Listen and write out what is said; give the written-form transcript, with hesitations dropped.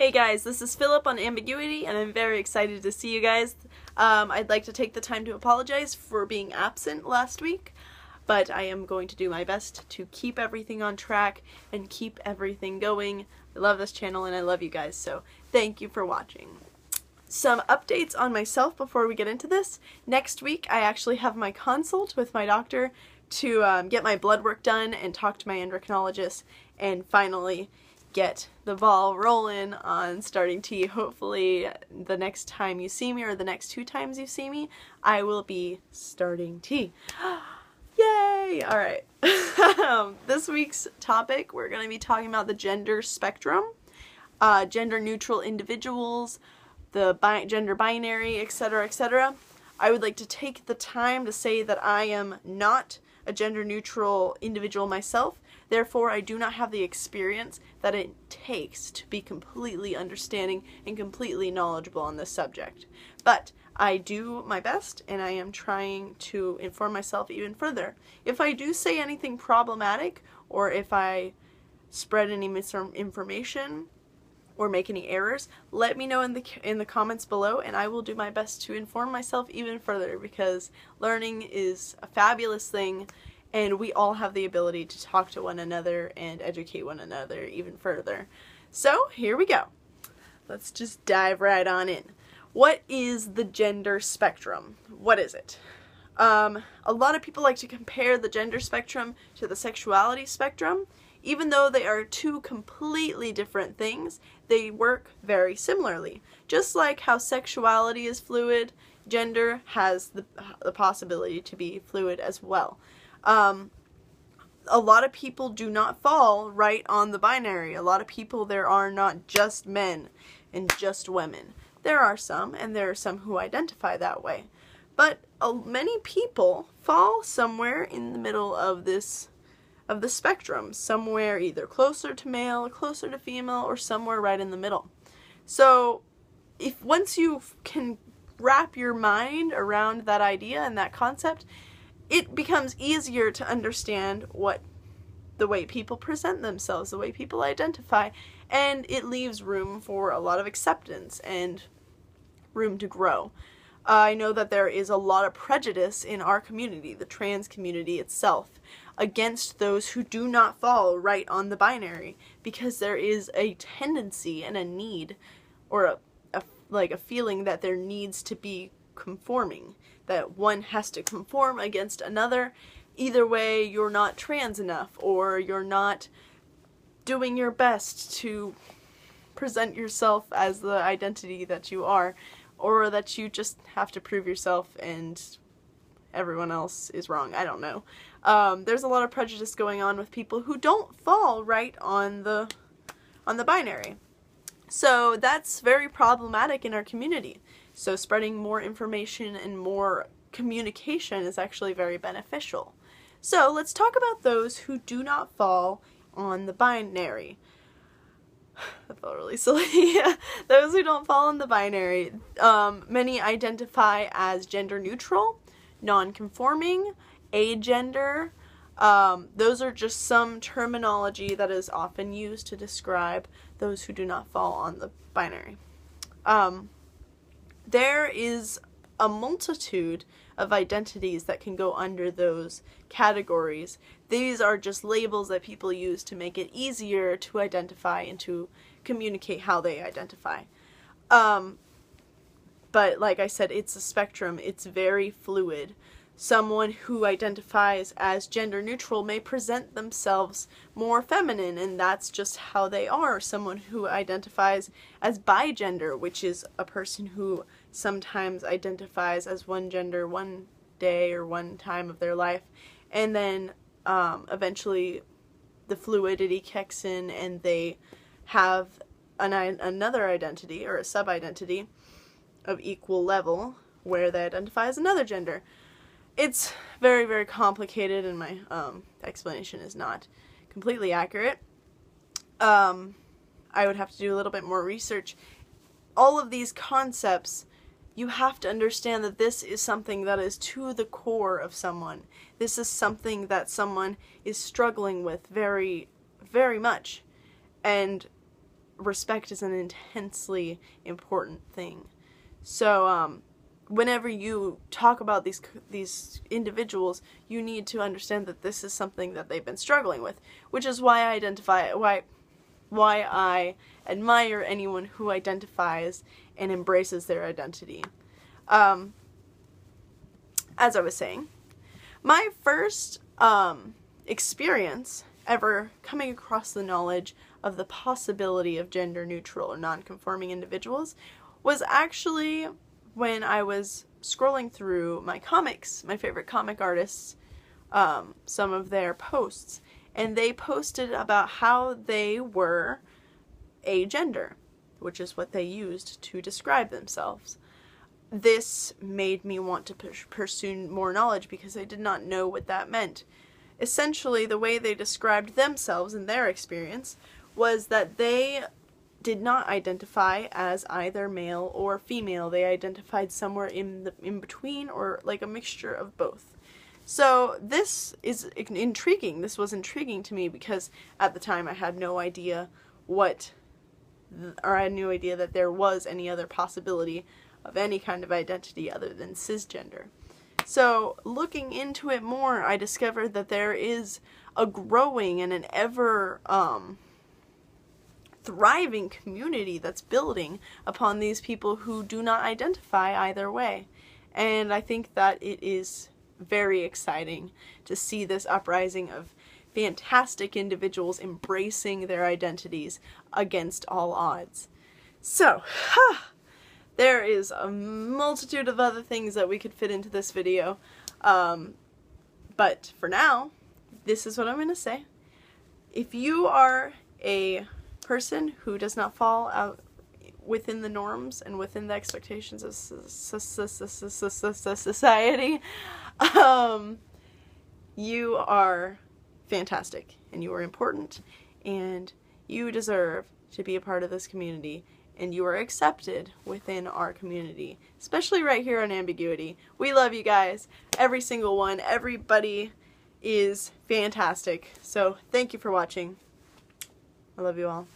Hey guys, this is Philip on Ambiguity, and I'm very excited to see you guys. I'd like to take the time to apologize for being absent last week, but I am going to do my best to keep everything on track and keep everything going. I love this channel and I love you guys, so thank you for watching. Some updates on myself before we get into this. Next week I actually have my consult with my doctor to get my blood work done and talk to my endocrinologist and finally get the ball rolling on starting tea. Hopefully the next time you see me, or the next 2 times you see me, I will be starting tea. Yay! Alright. This week's topic, we're going to be talking about the gender spectrum, gender neutral individuals, the gender binary, etc., etc. I would like to take the time to say that I am not a gender neutral individual myself. Therefore, I do not have the experience that it takes to be completely understanding and completely knowledgeable on this subject. But I do my best, and I am trying to inform myself even further. If I do say anything problematic, or if I spread any misinformation, or make any errors, let me know in the comments below, and I will do my best to inform myself even further, because learning is a fabulous thing, and we all have the ability to talk to one another and educate one another even further. So here we go. Let's just dive right on in. What is the gender spectrum? What is it? A lot of people like to compare the gender spectrum to the sexuality spectrum. Even though they are 2 completely different things, they work very similarly. Just like how sexuality is fluid, gender has the possibility to be fluid as well. A lot of people do not fall right on the binary. A lot of people, there are not just men and just women. There are some, and there are some who identify that way. But many people fall somewhere in the middle of the spectrum, somewhere either closer to male, closer to female, or somewhere right in the middle. So once you can wrap your mind around that idea and that concept, it becomes easier to understand the way people present themselves, the way people identify, and it leaves room for a lot of acceptance and room to grow. I know that there is a lot of prejudice in our community, the trans community itself, against those who do not fall right on the binary, because there is a tendency and a need, or a feeling that there needs to be conforming, that one has to conform against another. Either way, you're not trans enough, or you're not doing your best to present yourself as the identity that you are, or that you just have to prove yourself and everyone else is wrong. I don't know. There's a lot of prejudice going on with people who don't fall right on the binary. So that's very problematic in our community. So spreading more information and more communication is actually very beneficial. So let's talk about those who do not fall on the binary. That felt really silly. Those who don't fall on the binary, many identify as gender neutral, non-conforming, agender. Those are just some terminology that is often used to describe those who do not fall on the binary. There is a multitude of identities that can go under those categories. These are just labels that people use to make it easier to identify and to communicate how they identify. But like I said, it's a spectrum. It's very fluid. Someone who identifies as gender neutral may present themselves more feminine, and that's just how they are. Someone who identifies as bigender, which is a person who sometimes identifies as one gender one day or one time of their life, and then eventually the fluidity kicks in and they have another identity, or a sub-identity of equal level, where they identify as another gender. It's very, very complicated, and my explanation is not completely accurate. I would have to do a little bit more research. All of these concepts, you have to understand that this is something that is to the core of someone. This is something that someone is struggling with very, very much. And respect is an intensely important thing. So, whenever you talk about these individuals, you need to understand that this is something that they've been struggling with, which is why I admire anyone who identifies and embraces their identity. As I was saying, my first experience ever coming across the knowledge of the possibility of gender-neutral or non-conforming individuals was actually when I was scrolling through my comics, my favorite comic artists, some of their posts, and they posted about how they were agender, which is what they used to describe themselves. This made me want to pursue more knowledge because I did not know what that meant. Essentially, the way they described themselves in their experience was that they did not identify as either male or female. They identified somewhere in between, or like a mixture of both. So this is intriguing. This was intriguing to me because at the time I had no idea I had no idea that there was any other possibility of any kind of identity other than cisgender. So looking into it more, I discovered that there is a growing and an ever thriving community that's building upon these people who do not identify either way. And I think that it is very exciting to see this uprising of fantastic individuals embracing their identities against all odds. So, there is a multitude of other things that we could fit into this video, but for now, this is what I'm going to say. If you are a person who does not fall out within the norms and within the expectations of society, you are fantastic, and you are important, and you deserve to be a part of this community, and you are accepted within our community, especially right here on Ambiguity. We love you guys, every single one. Everybody is fantastic. So thank you for watching. I love you all.